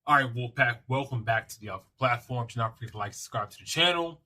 All right, Wolfpack, welcome back to the Alpha Platform. Do not forget to like, subscribe to the channel.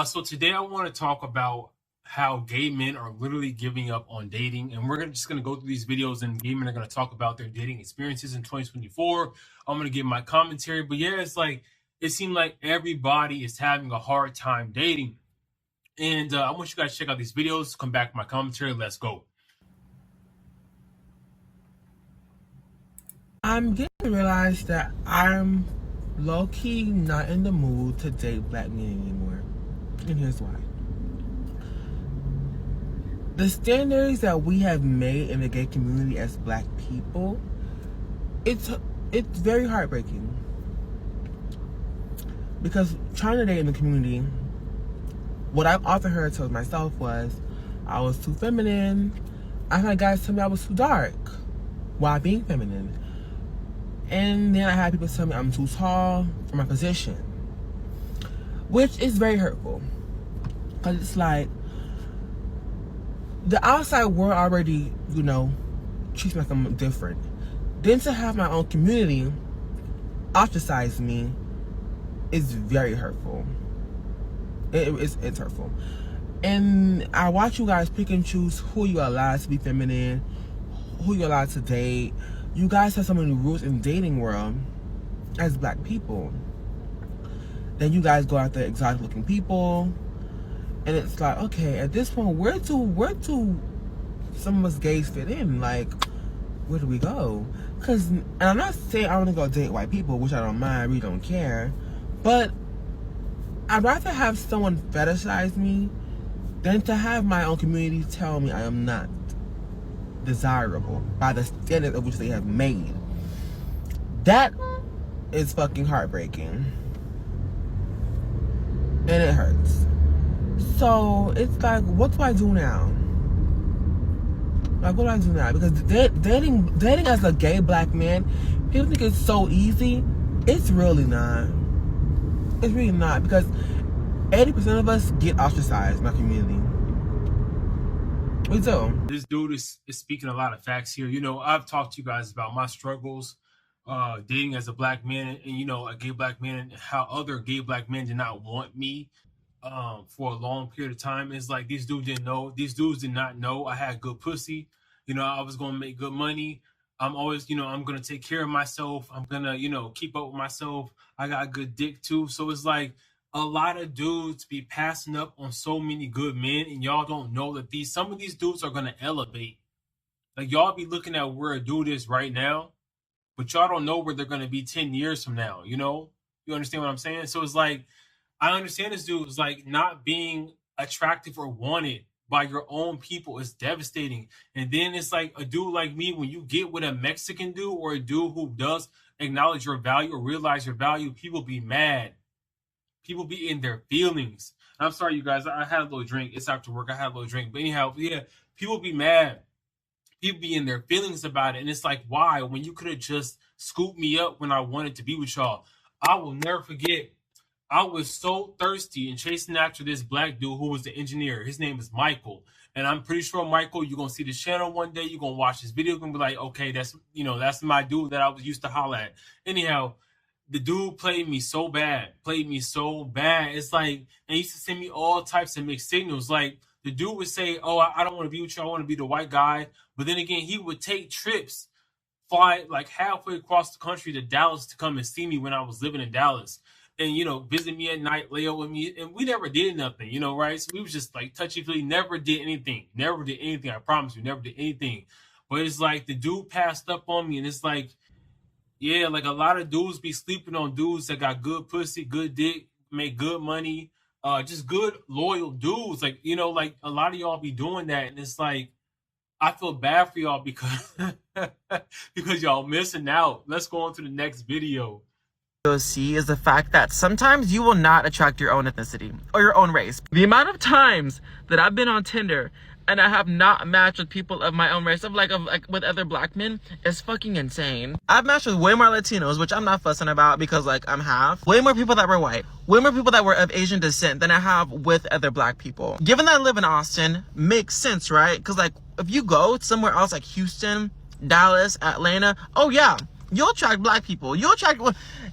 So today I want to talk about how gay men are literally giving up on dating. And we're just going to go through these videos, and gay men are going to talk about their dating experiences in 2024. I'm going to give my commentary. But yeah, it seemed like everybody is having a hard time dating. And I want you guys to check out these videos, come back with my commentary. Let's go. I'm getting to realize that I'm low-key not in the mood to date black men anymore. And here's why. The standards that we have made in the gay community as black people, it's very heartbreaking. Because trying to date in the community, what I've often heard to myself was I was too feminine. I had guys tell me I was too dark while being feminine. And then I had people tell me I'm too tall for my position, which is very hurtful. Because it's like, the outside world already, treats me like I'm different. Then to have my own community ostracize me is very hurtful. It's hurtful. And I watch you guys pick and choose who you allow to be feminine, who you allow to date. You guys have so many rules in dating world as black people. Then you guys go after exotic looking people, and it's like, okay, at this point, where do some of us gays fit in? Like, where do we go? And I'm not saying I want to go date white people, which I don't mind, I really don't care, but I'd rather have someone fetishize me than to have my own community tell me I am not desirable by the standard of which they have made. That is fucking heartbreaking, and it hurts. So it's like, what do I do now? Like, what do I do now? Because dating as a gay black man, people think it's so easy. It's really not. It's really not, because 80% of us get ostracized in my community. We do. This dude is speaking a lot of facts here. I've talked to you guys about my struggles dating as a black man, and a gay black man, and how other gay black men did not want me for a long period of time. It's like these dudes did not know I had good pussy. I was going to make good money. I'm always, I'm going to take care of myself. I'm going to, keep up with myself. I got good dick too. So it's like a lot of dudes be passing up on so many good men, and y'all don't know that some of these dudes are going to elevate. Like, y'all be looking at where a dude is right now, but y'all don't know where they're going to be 10 years from now. You understand what I'm saying? So it's like, I understand this dude is like, not being attractive or wanted by your own people is devastating. And then it's like a dude like me, when you get with a Mexican dude or a dude who does acknowledge your value or realize your value, people be mad. People be in their feelings. I'm sorry, you guys. I had a little drink. It's after work. I had a little drink. But anyhow, yeah, people be mad. People be in their feelings about it. And it's like, why? When you could have just scooped me up when I wanted to be with y'all. I will never forget. I was so thirsty and chasing after this black dude who was the engineer. His name is Michael. And I'm pretty sure, Michael, you're going to see this channel one day. You're going to watch this video. You're going to be like, okay, that's my dude that I was used to holler at. Anyhow, the dude played me so bad. It's like, and he used to send me all types of mixed signals. Like, the dude would say, oh, I don't want to be with you. I want to be the white guy. But then again, he would take trips, fly like halfway across the country to Dallas to come and see me when I was living in Dallas. And, visit me at night, lay out with me. And we never did nothing, right? So we was just like touchy-feely, never did anything. I promise you, never did anything. But it's like the dude passed up on me, and it's like, yeah, like a lot of dudes be sleeping on dudes that got good pussy, good dick, make good money, just good, loyal dudes. Like, like a lot of y'all be doing that. And it's like, I feel bad for y'all because, because y'all missing out. Let's go on to the next video. See is the fact that sometimes you will not attract your own ethnicity or your own race. The amount of times that I've been on Tinder and I have not matched with people of my own race, of like with other black men, is fucking insane. I've matched with way more Latinos, which I'm not fussing about because like I'm half. Way more people that were white. Way more people that were of Asian descent than I have with other black people. Given that I live in Austin, makes sense, right? Because like if you go somewhere else like Houston, Dallas, Atlanta, oh yeah, You'll attract black people. You'll attract,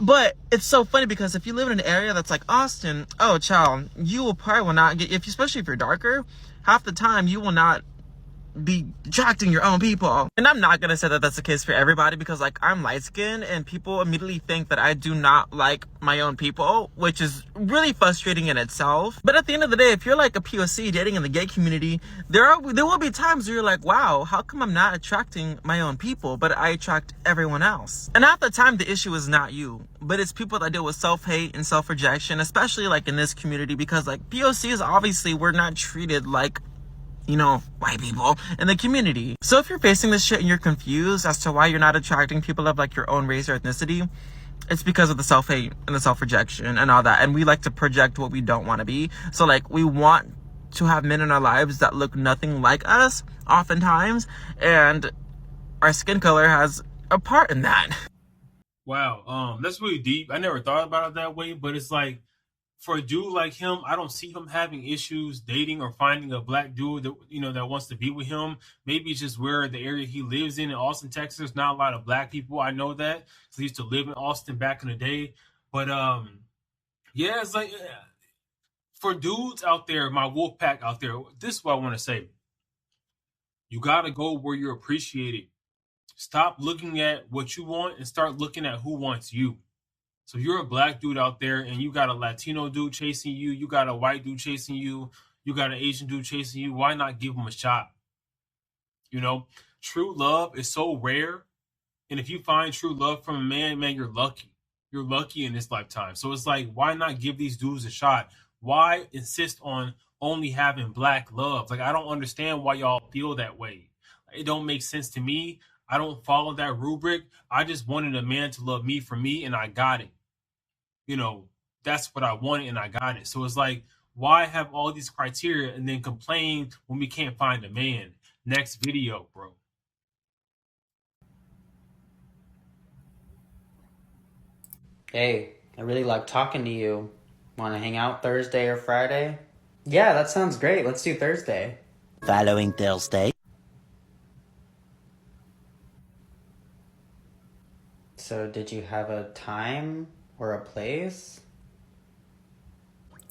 but it's so funny because if you live in an area that's like Austin, oh child, you will probably will not get, if especially if you're darker, half the time you will not be attracting your own people. And I'm not gonna say that that's the case for everybody, because like I'm light skinned and people immediately think that I do not like my own people, which is really frustrating in itself. But at the end of the day, if you're like a POC dating in the gay community, there will be times where you're like, wow, how come I'm not attracting my own people, but I attract everyone else? And at the time, the issue is not you, but it's people that deal with self-hate and self-rejection, especially like in this community, because like POCs, obviously we're not treated like, you know, white people in the community. So if you're facing this shit and you're confused as to why you're not attracting people of like your own race or ethnicity, it's because of the self-hate and the self-rejection and all that. And we like to project what we don't want to be. So like we want to have men in our lives that look nothing like us oftentimes, and our skin color has a part in that. Wow, that's really deep. I never thought about it that way, but it's like for a dude like him, I don't see him having issues dating or finding a black dude that that wants to be with him. Maybe it's just where the area he lives in Austin, Texas, not a lot of black people. I know that 'cause I used to live in Austin back in the day. But yeah, it's like for dudes out there, my wolf pack out there, this is what I want to say. You gotta go where you're appreciated. Stop looking at what you want and start looking at who wants you. So if you're a black dude out there and you got a Latino dude chasing you, you got a white dude chasing you, you got an Asian dude chasing you, why not give him a shot? You know, true love is so rare. And if you find true love from a man, man, you're lucky. You're lucky in this lifetime. So it's like, why not give these dudes a shot? Why insist on only having black love? Like, I don't understand why y'all feel that way. It don't make sense to me. I don't follow that rubric. I just wanted a man to love me for me, and I got it. That's what I wanted and I got it. So it's like, why have all these criteria and then complain when we can't find a man? Next video, bro. Hey, I really like talking to you. Want to hang out Thursday or Friday? Yeah, that sounds great. Let's do Thursday. Following Thursday. So, did you have a time or a place?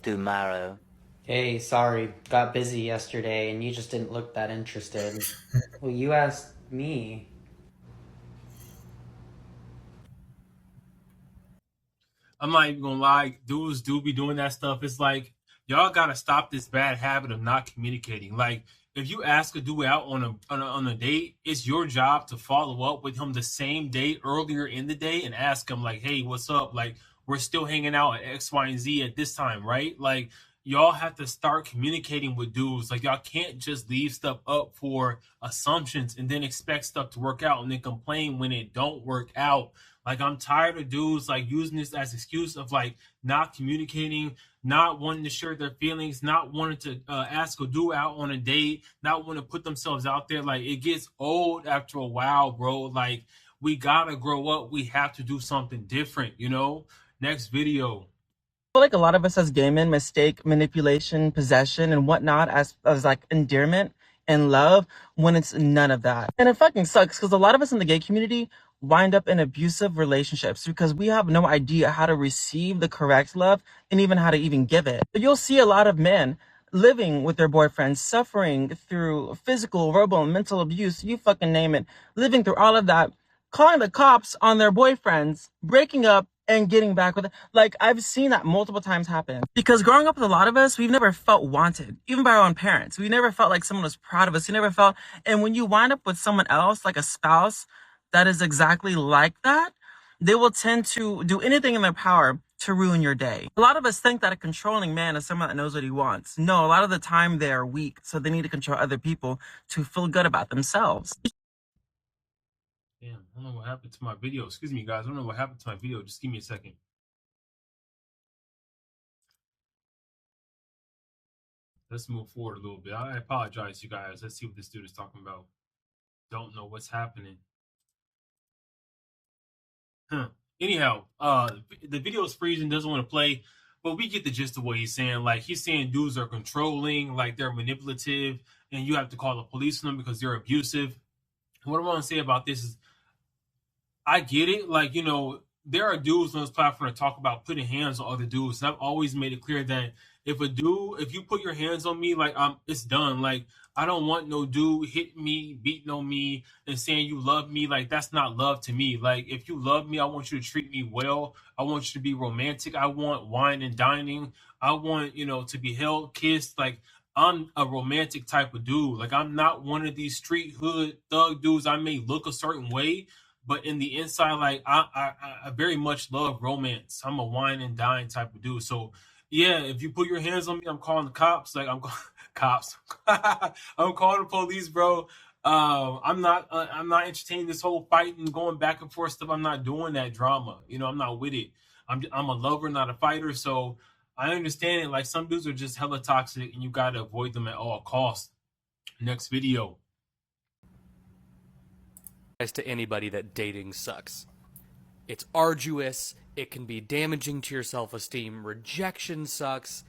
Tomorrow. Hey, sorry, got busy yesterday and you just didn't look that interested. Well, you asked me. I'm not even gonna lie, dudes do be doing that stuff. It's like y'all gotta stop this bad habit of not communicating. Like if you ask a dude out on a date, it's your job to follow up with him the same day earlier in the day and ask him like, "Hey, what's up? Like we're still hanging out at X, Y, and Z at this time, right?" Like y'all have to start communicating with dudes. Like y'all can't just leave stuff up for assumptions and then expect stuff to work out and then complain when it don't work out. Like I'm tired of dudes like using this as excuse of like not communicating, not wanting to share their feelings, not wanting to ask a dude out on a date, not wanting to put themselves out there. Like it gets old after a while, bro. Like we gotta grow up. We have to do something different. Next video. Feel like a lot of us as gay men mistake manipulation, possession, and whatnot as like endearment and love, when it's none of that. And it fucking sucks because a lot of us in the gay community wind up in abusive relationships because we have no idea how to receive the correct love and even how to even give it. But you'll see a lot of men living with their boyfriends, suffering through physical, verbal, and mental abuse, you fucking name it, living through all of that, calling the cops on their boyfriends, breaking up, and getting back with it. Like, I've seen that multiple times happen. Because growing up with a lot of us, we've never felt wanted, even by our own parents. We never felt like someone was proud of us. We never felt, and when you wind up with someone else, like a spouse, that is exactly like that, they will tend to do anything in their power to ruin your day. A lot of us think that a controlling man is someone that knows what he wants. No, a lot of the time they're weak, so they need to control other people to feel good about themselves. Damn, I don't know what happened to my video. Excuse me, guys. I don't know what happened to my video. Just give me a second. Let's move forward a little bit. I apologize, you guys. Let's see what this dude is talking about. Don't know what's happening. Anyhow, the video is freezing, doesn't want to play, but we get the gist of what he's saying. Like he's saying dudes are controlling, like they're manipulative, and you have to call the police on them because they're abusive. What I want to say about this is I get it. Like, you know, there are dudes on this platform that talk about putting hands on other dudes. And I've always made it clear that if you put your hands on me, like, it's done. Like, I don't want no dude hitting me, beating on me, and saying you love me. Like, that's not love to me. Like, if you love me, I want you to treat me well. I want you to be romantic. I want wine and dining. I want, you know, to be held, kissed. Like, I'm a romantic type of dude. Like, I'm not one of these street hood thug dudes. I may look a certain way, but in the inside, like I very much love romance. I'm a wine and dine type of dude. So yeah, if you put your hands on me, I'm calling the cops. Like I'm cops. I'm calling the police, bro. I'm not entertaining this whole fighting, going back and forth stuff. I'm not doing that drama. You know, I'm not with it. I'm a lover, not a fighter. So I understand it. Like some dudes are just hella toxic, and you gotta avoid them at all costs. Next video. To anybody that dating sucks. It's arduous, it can be damaging to your self-esteem, rejection sucks.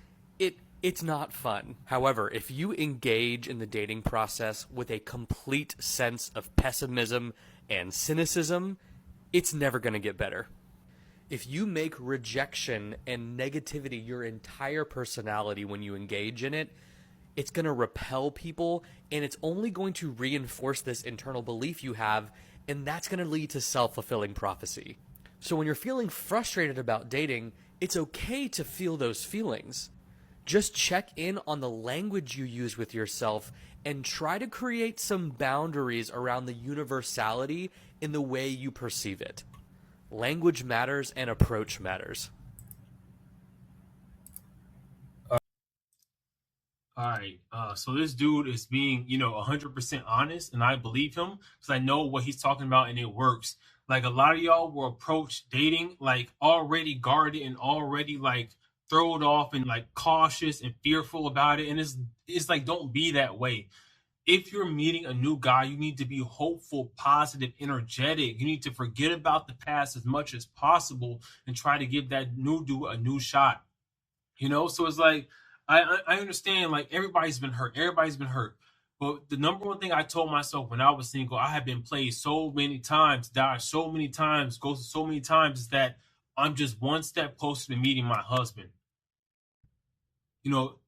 It's not fun. However, if you engage in the dating process with a complete sense of pessimism and cynicism, it's never going to get better. If you make rejection and negativity your entire personality when you engage in it, it's going to repel people, and it's only going to reinforce this internal belief you have, and that's going to lead to self-fulfilling prophecy. So when you're feeling frustrated about dating, it's okay to feel those feelings. Just check in on the language you use with yourself and try to create some boundaries around the universality in the way you perceive it. Language matters and approach matters. All right. So this dude is being, 100% honest, and I believe him because I know what he's talking about, and it works. Like a lot of y'all will approach dating like already guarded and already like thrown off and like cautious and fearful about it. And it's like, don't be that way. If you're meeting a new guy, you need to be hopeful, positive, energetic. You need to forget about the past as much as possible and try to give that new dude a new shot. So it's like I understand, like everybody's been hurt, but the number one thing I told myself when I was single, I had been played so many times, died so many times, ghosted so many times, is that I'm just one step closer to meeting my husband.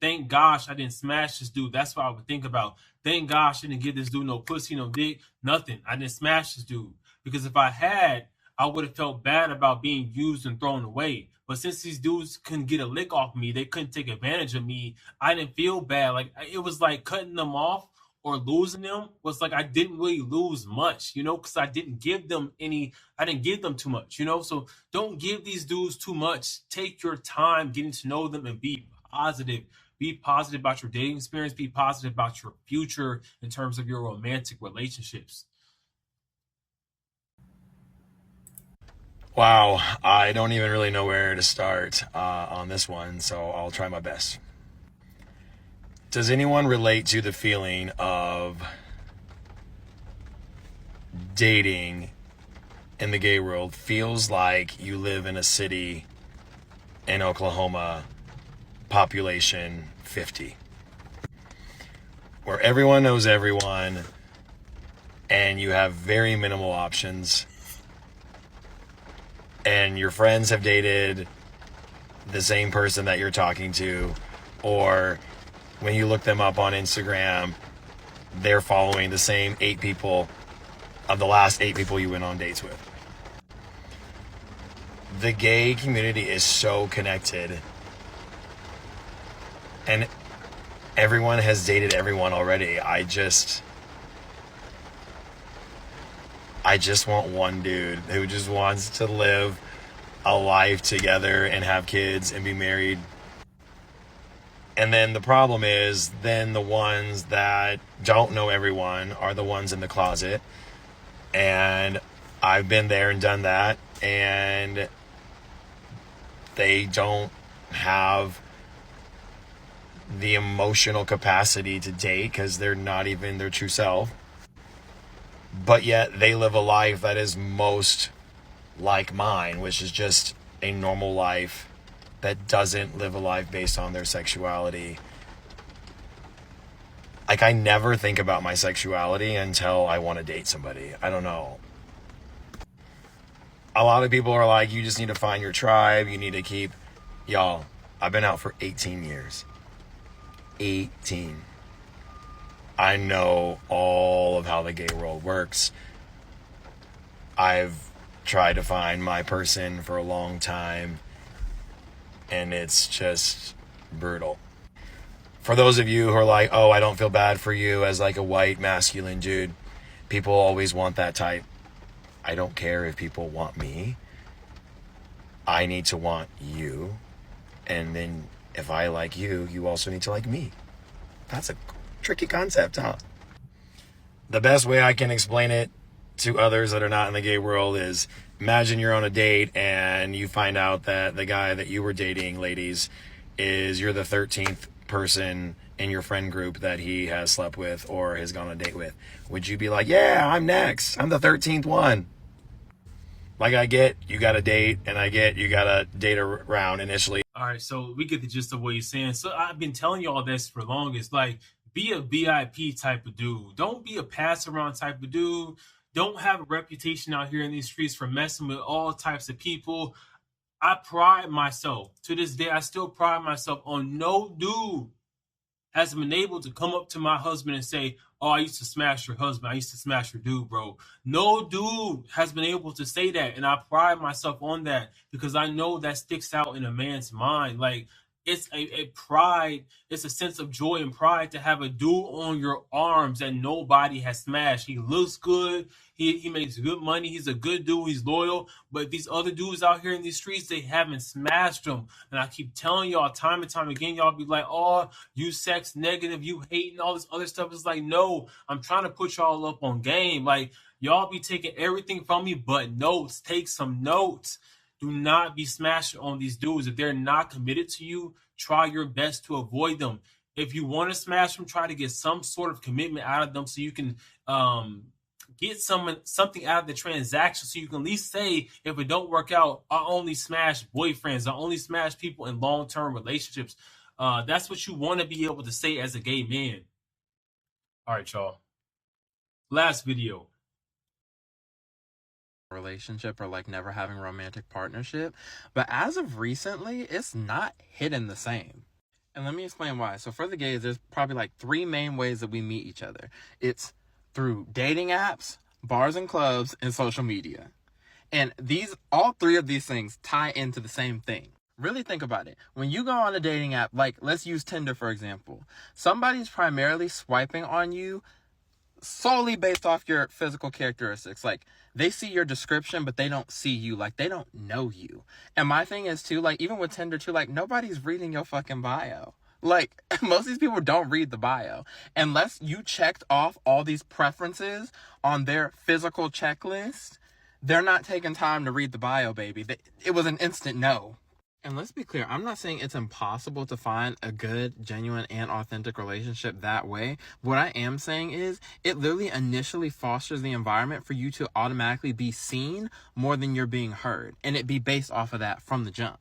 Thank gosh I didn't smash this dude. That's what I would think about. Thank gosh I didn't give this dude no pussy, no dick, nothing. I didn't smash this dude. Because if I had, I would have felt bad about being used and thrown away. But since these dudes couldn't get a lick off me, they couldn't take advantage of me, I didn't feel bad. Like it was like cutting them off or losing them was like I didn't really lose much, because I didn't give them too much, So don't give these dudes too much. Take your time getting to know them and be positive. Be positive about your dating experience. Be positive about your future in terms of your romantic relationships. Wow, I don't even really know where to start on this one, so I'll try my best. Does anyone relate to the feeling of dating in the gay world feels like you live in a city in Oklahoma, population 50, where everyone knows everyone and you have very minimal options, and your friends have dated the same person that you're talking to, or when you look them up on Instagram, they're following the same 8 people of the last 8 people you went on dates with. The gay community is so connected, and everyone has dated everyone already. I just want one dude who just wants to live a life together and have kids and be married. And then the problem is, then the ones that don't know everyone are the ones in the closet. And I've been there and done that. And they don't have the emotional capacity to date because they're not even their true self. But yet they live a life that is most like mine, which is just a normal life that doesn't live a life based on their sexuality. Like, I never think about my sexuality until I want to date somebody. I don't know. A lot of people are like, you just need to find your tribe. You need to keep, y'all, I've been out for 18 years. 18. I know all of how the gay world works. I've tried to find my person for a long time, and it's just brutal. For those of you who are like, oh, I don't feel bad for you as like a white masculine dude, people always want that type. I don't care if people want me. I need to want you. And then if I like you, you also need to like me. That's a tricky concept, huh? The best way I can explain it to others that are not in the gay world is, imagine you're on a date and you find out that the guy that you were dating, ladies, you're the 13th person in your friend group that he has slept with or has gone on a date with. Would you be like, yeah, I'm next. I'm the 13th one. Like, I get you got to date, and I get you got to date around initially. All right, so we get the gist of what you're saying. So I've been telling you all this for longest. Like, be a VIP type of dude. Don't be a pass around type of dude. Don't have a reputation out here in these streets for messing with all types of people. I pride myself, to this day, I still pride myself on no dude has been able to come up to my husband and say, oh, I used to smash your husband. I used to smash your dude, bro. No dude has been able to say that. And I pride myself on that because I know that sticks out in a man's mind. Like, it's a pride. It's a sense of joy and pride to have a dude on your arms that nobody has smashed. He looks good. He makes good money. He's a good dude. He's loyal. But these other dudes out here in these streets, they haven't smashed him. And I keep telling y'all time and time again, y'all be like, oh, you sex negative, you hating, all this other stuff. It's like, no, I'm trying to put y'all up on game. Like, y'all be taking everything from me but notes. Take some notes. Do not be smashing on these dudes. If they're not committed to you, try your best to avoid them. If you want to smash them, try to get some sort of commitment out of them so you can get something out of the transaction, so you can at least say, if it don't work out, I only smash boyfriends. I only smash people in long-term relationships. That's what you want to be able to say as a gay man. All right, y'all. Last video. Relationship or like never having a romantic partnership, but as of recently, it's not hitting the same. And let me explain why. So for the gays, there's probably like 3 main ways that we meet each other. It's through dating apps, bars and clubs, and social media. And all 3 of these things tie into the same thing. Really think about it. When you go on a dating app, like let's use Tinder for example, somebody's primarily swiping on you solely based off your physical characteristics. Like, they see your description, but they don't see you. Like, they don't know you. And my thing is too, like, even with Tinder too, like, nobody's reading your fucking bio. Like, most of these people don't read the bio. Unless you checked off all these preferences on their physical checklist, they're not taking time to read the bio, baby. It was an instant no. And let's be clear, I'm not saying it's impossible to find a good, genuine, and authentic relationship that way. What I am saying is, it literally initially fosters the environment for you to automatically be seen more than you're being heard. And it be based off of that from the jump.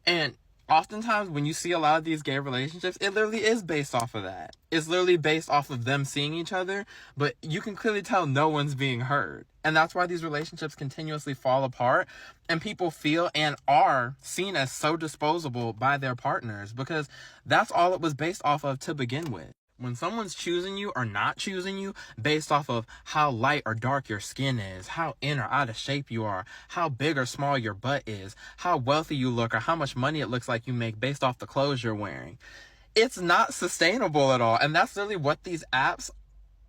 And oftentimes when you see a lot of these gay relationships, it literally is based off of that. It's literally based off of them seeing each other, but you can clearly tell no one's being heard. And that's why these relationships continuously fall apart, and people feel and are seen as so disposable by their partners, because that's all it was based off of to begin with. When someone's choosing you or not choosing you based off of how light or dark your skin is, how in or out of shape you are, how big or small your butt is, how wealthy you look, or how much money it looks like you make based off the clothes you're wearing, it's not sustainable at all. And that's really what these apps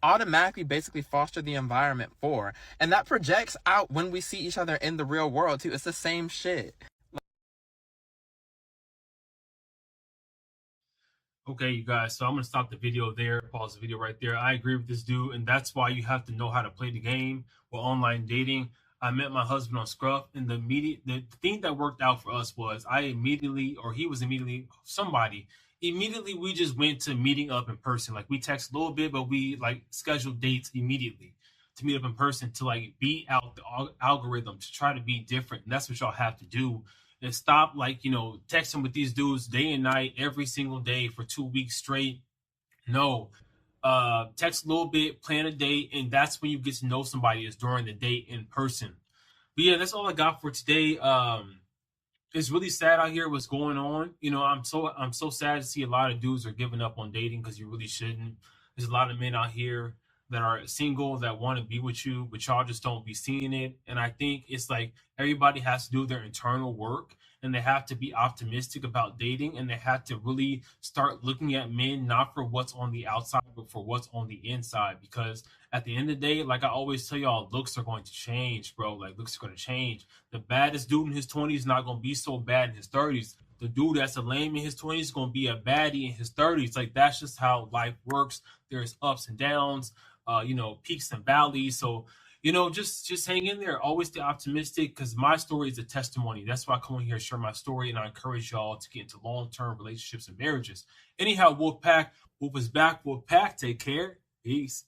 automatically basically foster the environment for. And that projects out when we see each other in the real world too. It's the same shit. Okay, you guys, so I'm going to stop the video there, pause the video right there. I agree with this dude, and that's why you have to know how to play the game with online dating. I met my husband on Scruff, and the thing that worked out for us was immediately we just went to meeting up in person. Like, we text a little bit, but we like scheduled dates immediately to meet up in person, to like beat out the algorithm, to try to be different. And that's what y'all have to do. And stop, like, texting with these dudes day and night every single day for 2 weeks straight. No. Text a little bit, plan a date, and that's when you get to know somebody, is during the date in person. But yeah, that's all I got for today. It's really sad out here what's going on. You know, I'm so sad to see a lot of dudes are giving up on dating because you really shouldn't. There's a lot of men out here that are single that want to be with you, but y'all just don't be seeing it. And I think it's like everybody has to do their internal work and they have to be optimistic about dating and they have to really start looking at men not for what's on the outside, but for what's on the inside. Because at the end of the day, like I always tell y'all, looks are going to change, bro. Like looks are going to change. The baddest dude in his 20s is not going to be so bad in his 30s. The dude that's a lame in his 20s is going to be a baddie in his 30s. Like that's just how life works. There's ups and downs, peaks and valleys. So, just hang in there. Always stay optimistic because my story is a testimony. That's why I come on here and share my story, and I encourage y'all to get into long-term relationships and marriages. Anyhow, Wolfpack, Wolf is back. Wolfpack, take care. Peace.